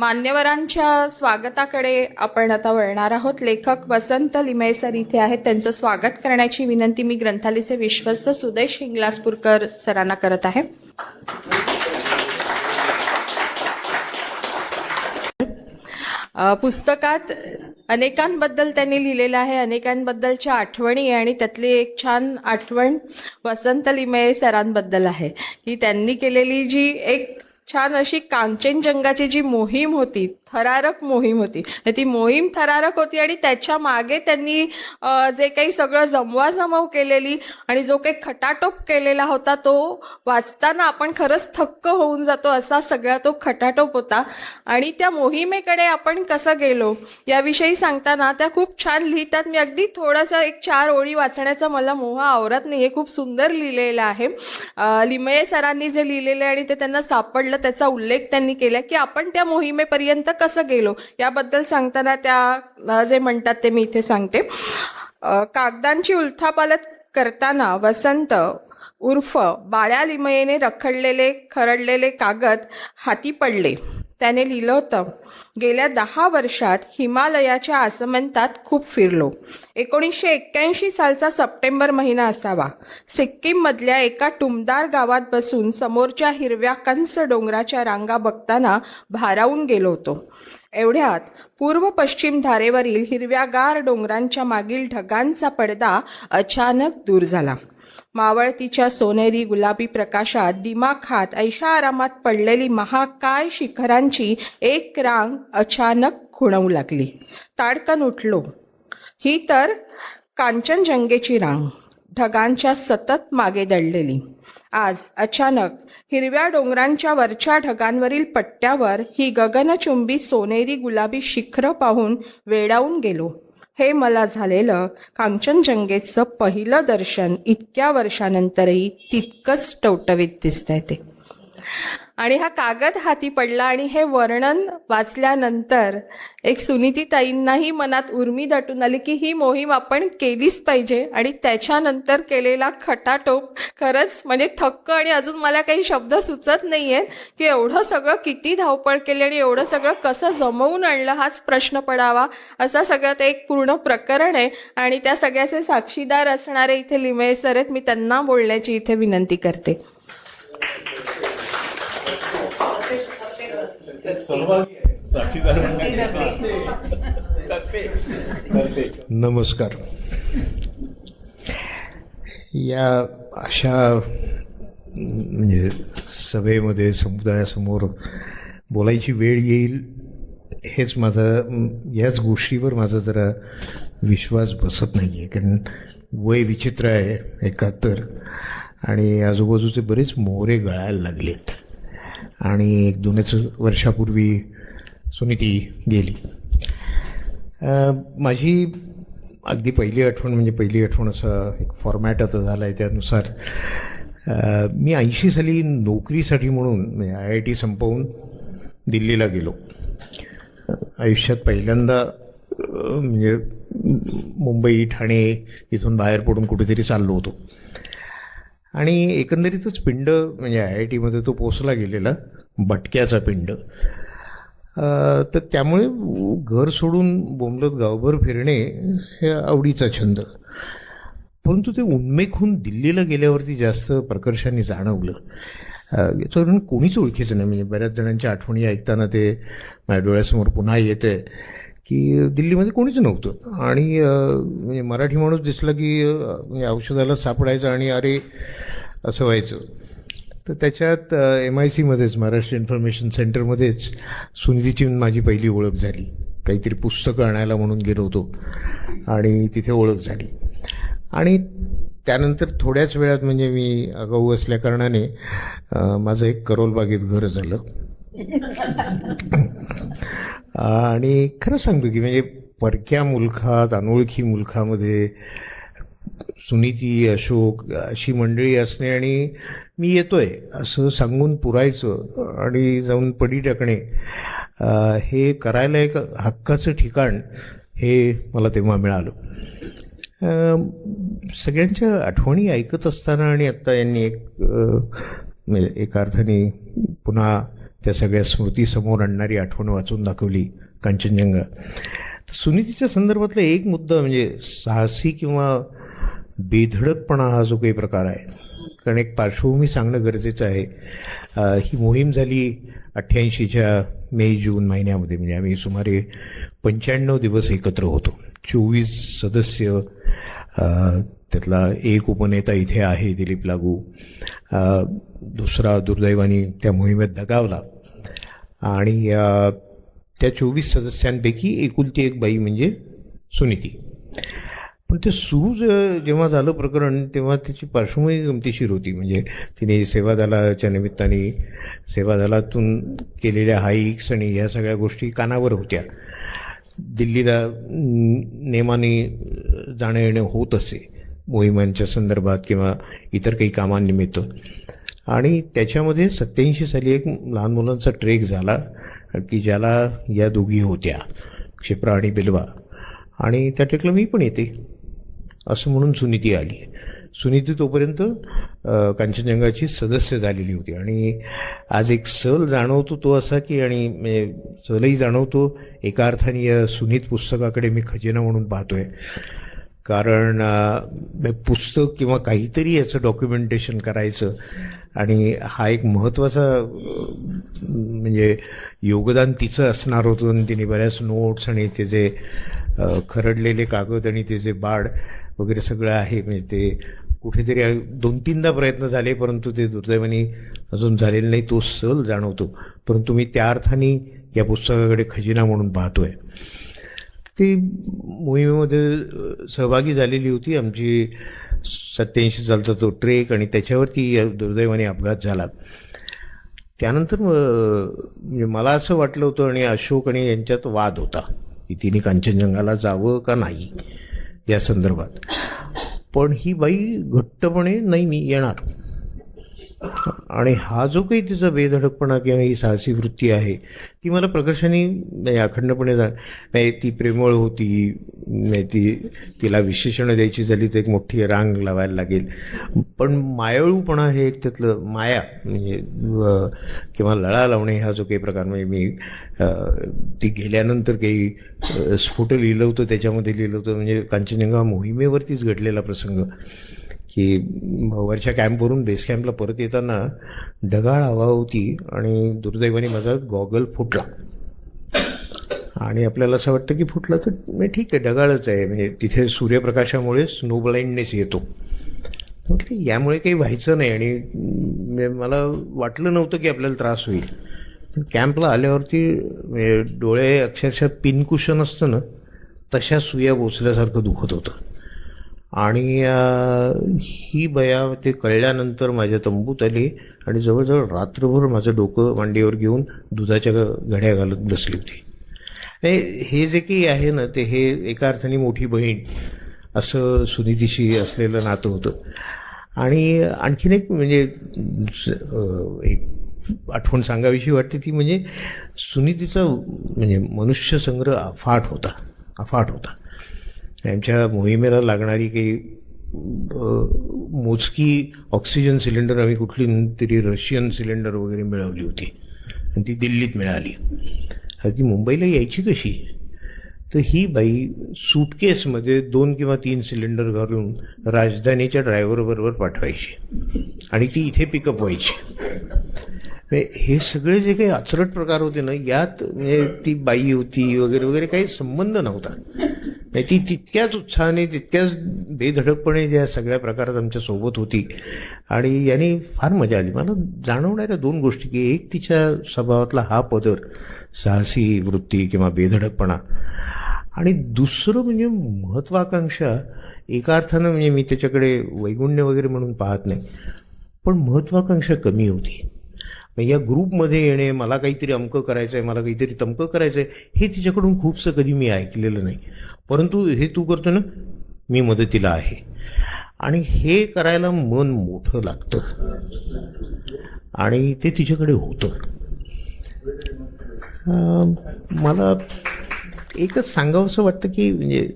मान्यवरांच्या स्वागताकडे आपण आता वळणार आहोत. लेखक वसंत लिमये सर इथे आहेत. त्यांचं स्वागत करण्याची विनंती मी ग्रंथालयाचे विश्वस्त सुदेश हिंगलाजपूरकर सरांना करत आहे. पुस्तकात अनेकांबद्दल त्यांनी लिहिलेलं आहे, अनेकांबद्दलच्या आठवणी आहे आणि त्यातली एक छान आठवण वसंत लिमये सरांबद्दल आहे की त्यांनी केलेली जी एक छान अशी कांचनजंगाची जी मोहीम होती, थरारक मोहीम होती, ती मोहीम थरारक होती आणि त्याच्या मागे त्यांनी जे काही सगळं जमवाजमव केलेली आणि जो काही खटाटोप केलेला होता तो वाचताना आपण खरंच थक्क होऊन जातो, असा सगळा तो खटाटोप होता. आणि त्या मोहिमेकडे आपण कसं गेलो याविषयी सांगताना त्या खूप छान लिहितात. मी अगदी थोडासा एक 4 ओळी वाचण्याचा मला मोह आवरत नाहीये, खूप सुंदर लिहिलेलं आहे. लिमये सरांनी जे लिहिलेलं आहे आणि ते त्यांना सापडलं त्याचा उल्लेख त्यांनी केला की आपण त्या मोहिमेपर्यंत कसं गेलो याबद्दल सांगताना त्या जे म्हणतात ते मी इथे सांगते. कागदांची उलथापालथ करताना वसंत उर्फ बाळ्या लिमयेने रखडलेले खरडलेले कागद हाती पडले. त्याने लिहिलं होतं, गेल्या 10 वर्षात हिमालयाच्या आसमंतात खूप फिरलो. 1981 सालचा सप्टेंबर महिना असावा. सिक्कीम मधल्या एका टुमदार गावात बसून समोरच्या हिरव्या कंस डोंगराच्या रांगा बघताना भारावून गेलो होतो. एवढ्यात पूर्व पश्चिम धारेवरील हिरव्यागार डोंगरांच्या मागील ढगांचा पडदा अचानक दूर झाला. मावळतीच्या सोनेरी गुलाबी प्रकाशात दिमाखात ऐशा आरामात पडलेली महाकाय शिखरांची एक रांग अचानक खुणवू लागली. ताडकन उठलो. ही तर कांचनजंगेची रांग, ढगांच्या सतत मागे दडलेली. आज अचानक हिरव्या डोंगरांच्या वरच्या ढगांवरील पट्ट्यावर ही गगनचुंबी सोनेरी गुलाबी शिखरं पाहून वेडावून गेलो. हे मला झालेलं कांचनजंगेचं पहिलं दर्शन इतक्या वर्षानंतरही तितकंच टवटवीत दिसतंय ते. आणि हा कागद हाती पडला आणि हे वर्णन वाचल्यानंतर एक सुनीतीताईंनाही मनात उर्मी दाटून आली की ही मोहीम आपण केलीच पाहिजे. आणि त्याच्यानंतर केलेला खटाटोप खरंच म्हणजे थक्क, आणि अजून मला काही शब्द सुचत नाहीयेत की एवढं सगळं किती धावपळ केली आणि एवढं सगळं कसं जमवून आणलं हाच प्रश्न पडावा असा सगळं ते एक पूर्ण प्रकरण आहे. आणि त्या सगळ्याचे साक्षीदार असणारे इथे लिमये सर आहेत. मी त्यांना बोलण्याची इथे विनंती करते. नमस्कार. या अशा म्हणजे सभेमध्ये समुदायासमोर बोलायची वेळ येईल हेच याच गोष्टीवर माझा जरा विश्वास बसत नाही आहे. कारण वय विचित्र आहे 71 आणि आजूबाजूचे बरेच मोहरे गळायला लागलेत. आणि 1-2 वर्षापूर्वी सुनीती गेली. माझी अगदी पहिली आठवण असा एक फॉर्मॅट आता झाला आहे. त्यानुसार मी 80 साली नोकरीसाठी म्हणून IIT संपवून दिल्लीला गेलो. आयुष्यात पहिल्यांदा म्हणजे मुंबई ठाणे इथून बाहेर पडून कुठेतरी चाललो होतो. आणि एकंदरीतच पिंड म्हणजे IITमध्ये तो पोचला गेलेला भटक्याचा पिंड. तर त्यामुळे घर सोडून बोंबलत गावभर फिरणे हे आवडीचा छंद. परंतु ते उन्मेखून दिल्लीला गेल्यावरती जास्त प्रकर्षाने जाणवलं. याच्यावरून कोणीच ओळखीचं नाही. म्हणजे बऱ्याच जणांच्या आठवणी ऐकताना ते माझ्या डोळ्यासमोर पुन्हा येतं की दिल्लीमध्ये कोणीच नव्हतं. आणि म्हणजे मराठी माणूस दिसला की म्हणजे औषधाला सापडायचं आणि अरे असं व्हायचं. तर त्याच्यात MICमध्येच महाराष्ट्र इन्फॉर्मेशन सेंटरमध्येच सुनीतीची माझी पहिली ओळख झाली. काहीतरी पुस्तकं आणायला म्हणून गेलो होतो आणि तिथे ओळख झाली. आणि त्यानंतर थोड्याच वेळात म्हणजे मी आगाऊ असल्याकारणाने माझं एक करोलबागेत घर झालं. आणि खरं सांगतो की म्हणजे परक्या मुलखात अनोळखी मुलखामध्ये सुनीती, अशोक अशी मंडळी असणे आणि मी येतोय असं सांगून पुरायचं आणि जाऊन पडी टाकणे हे करायला एक हक्काचं ठिकाण हे मला तेव्हा मिळालं. सगळ्यांच्या आठवणी ऐकत असताना आणि आत्ता यांनी एका अर्थाने पुन्हा त्या सगळ्या स्मृती समोर आणणारी आठवण वाचून दाखवली कांचनजंगा. सुनीतीच्या संदर्भातला एक मुद्दा म्हणजे साहसी किंवा बेधडकपणा हा जो काही प्रकार आहे, कारण एक पार्श्वभूमी सांगणं गरजेचं आहे. ही मोहीम झाली 88च्या मे जून महिन्यामध्ये. म्हणजे आम्ही सुमारे 95 दिवस एकत्र होतो. 24 सदस्य, त्यातला एक उपनेता इथे आहे दिलीप लागू, दुसरा दुर्दैवाने त्या मोहिमेत दगावला. आणि त्या 24 सदस्यांपैकी एकुलती एक बाई म्हणजे सुनीती. पण ते सुरू जेव्हा झालं प्रकरण तेव्हा त्याची पार्श्वभूमी गमतीशीर होती. म्हणजे तिने सेवादलाच्या निमित्ताने सेवादलातून केलेल्या हाईक्स आणि ह्या सगळ्या गोष्टी कानावर होत्या. दिल्लीला नेमाने जाणं येणं होत असे मोहिमांच्या संदर्भात किंवा इतर काही कामांनिमित्त. आणि त्याच्यामध्ये 87 साली एक लहान मुलांचा ट्रेक झाला की ज्याला या दोघी होत्या, क्षिप्रा आणि बिल्वा. आणि त्या ट्रेकला मी पण येते असं म्हणून सुनीती आली. सुनीती तोपर्यंत कांचनजंगाची सदस्य झालेली होती. आणि आज एक सल जाणवतो तो असा की, आणि म्हणजे सलही जाणवतो एका अर्थाने या सुनीत पुस्तकाकडे मी खजिना म्हणून पाहतोय. कारण पुस्तक किंवा काहीतरी याचं डॉक्युमेंटेशन करायचं आणि हा एक महत्त्वाचा म्हणजे योगदान तिचं असणार होतं. आणि तिने बऱ्याच नोट्स आणि त्याचे खरडलेले कागद आणि त्याचे बाड वगैरे सगळं आहे. म्हणजे ते कुठेतरी 2-3दा प्रयत्न झाले परंतु ते दुर्दैवाने अजून झालेलं नाही. तो सल जाणवतो. परंतु मी त्या अर्थाने या पुस्तकाकडे खजिना म्हणून पाहतोय. ती मोहिमेमध्ये सहभागी झालेली होती. आमची 87 सालचा तो ट्रेक आणि त्याच्यावरती दुर्दैवाने अपघात झाला. त्यानंतर म्हणजे मला असं वाटलं होतं आणि अशोक आणि यांच्यात वाद होता की तिने कांचनजंगाला जावं का नाही या संदर्भात. पण ही बाई घट्टपणे नाही मी येणार. आणि हा जो काही तिचा बेधडकपणा किंवा ही साहसी वृत्ती आहे ती मला प्रकर्षाने अखंडपणे ती प्रेमळ होती. तिला विशेषणं द्यायची झाली तर एक मोठी रांग लावायला लागेल. पण मायाळूपणा हे एक त्यातलं माया म्हणजे किंवा लळा लावणे हा जो काही प्रकार म्हणजे मी ती गेल्यानंतर काही स्फुट लिहिलं होतं, त्याच्यामध्ये लिहिलं होतं म्हणजे कांचनजंगा मोहिमेवरतीच घडलेला प्रसंग की वरच्या कॅम्पवरून बेस कॅम्पला परत येताना ढगाळ हवा होती आणि दुर्दैवाने माझा गॉगल फुटला. आणि आपल्याला असं वाटतं की फुटला तर ठीक आहे, ढगाळच आहे, म्हणजे तिथे सूर्यप्रकाशामुळे स्नो ब्लाइंडनेस येतो. म्हटलं यामुळे काही व्हायचं नाही. आणि मला वाटलं नव्हतं की आपल्याला त्रास होईल. पण कॅम्पला आल्यावरती डोळे अक्षरशः पिनकुशन असतं ना तशा सुया बोचल्यासारखं दुखत होतं. आणि ही बया ते कळल्यानंतर माझ्या तंबूत आली आणि जवळजवळ रात्रभर माझं डोकं मांडीवर घेऊन दुधाच्या घड्या घालत बसली होती. हे जे काही आहे ना ते हे एका अर्थाने मोठी बहीण असं सुनीतीशी असलेलं नातं होतं. आणि आणखीन एक म्हणजे एक आठवण सांगावीशी वाटते ती म्हणजे सुनीतीचा म्हणजे मनुष्यसंग्रह अफाट होता. आमच्या मोहिमेला लागणारी काही मोजकी ऑक्सिजन सिलेंडर आम्ही कुठली तरी रशियन सिलेंडर वगैरे मिळवली होती आणि ती दिल्लीत मिळाली. ती मुंबईला यायची कशी? तर ही बाई सूटकेसमध्ये 2 किंवा 3 सिलेंडर घालून राजधानीच्या ड्रायव्हरबरोबर पाठवायची आणि ती इथे पिकअप व्हायची. हे सगळे जे काही आचरट प्रकार होते ना यात म्हणजे ती बाई होती वगैरे वगैरे काही संबंध नव्हता. ती तितक्याच उत्साहाने तितक्याच बेधडकपणे या सगळ्या प्रकारात आमच्या सोबत होती. आणि याने फार मजा आली. मला जाणवणाऱ्या 2 गोष्टी की एक तिच्या स्वभावातला हा पदर साहसी वृत्ती किंवा बेधडकपणा आणि दुसरं म्हणजे महत्वाकांक्षा. एका अर्थानं म्हणजे मी त्याच्याकडे वैगुण्य वगैरे म्हणून पाहत नाही पण महत्वाकांक्षा कमी होती. या ग्रुपमध्ये येणे, मला काहीतरी अमकं करायचं आहे, मला काहीतरी तमकं करायचं आहे, हे तिच्याकडून खूपसं कधी मी ऐकलेलं नाही. परंतु हे तू करतो ना, मी मदतीला आहे. आणि हे करायला मन मोठं लागतं आणि ते तिच्याकडे होतं. मला एकच सांगावंसं वाटतं की म्हणजे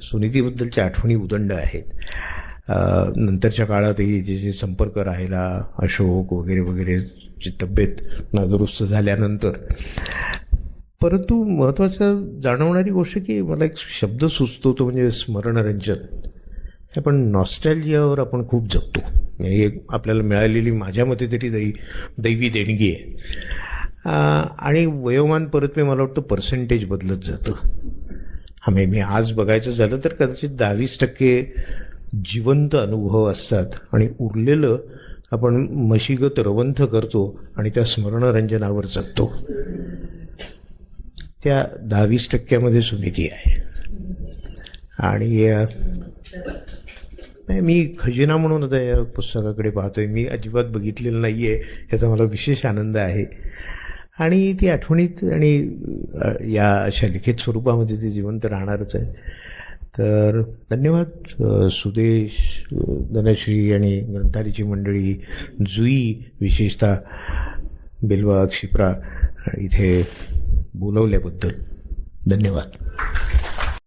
सुनीतीबद्दलच्या आठवणी उदंड आहेत. नंतरच्या काळातही जे संपर्क राहिला, अशोक वगैरे वगैरे जी तब्येत नादुरुस्त झाल्यानंतर. परंतु महत्त्वाचं जाणवणारी गोष्ट की मला एक शब्द सुचतो तो म्हणजे स्मरणरंजन. आपण नॉस्टॅल्जियावर आपण खूप जगतो. हे आपल्याला मिळालेली माझ्या मते तरी दैवी देणगी आहे. आणि वयोमान परत मला वाटतं पर्सेंटेज बदलत जातं. मी आज बघायचं झालं तर कदाचित 10-20% जिवंत अनुभव असतात आणि उरलेलं आपण मशीगत रवंथ करतो आणि त्या स्मरणरंजनावर जगतो. त्या 10-20% सुनीती आहे. आणि मी खजिना म्हणून आता या पुस्तकाकडे पाहतोय. मी अजिबात बघितलेलं नाही आहे, याचा मला विशेष आनंद आहे. आणि ती आठवणीत आणि या अशा लिखित स्वरूपामध्ये ती जिवंत राहणारच आहे. तर धन्यवाद सुदेश, धनश्री आणि ग्रंथालयाची मंडळी, जुई विशेषतः, बिल्वा, क्षिप्रा इथे बोलवल्याबद्दल धन्यवाद.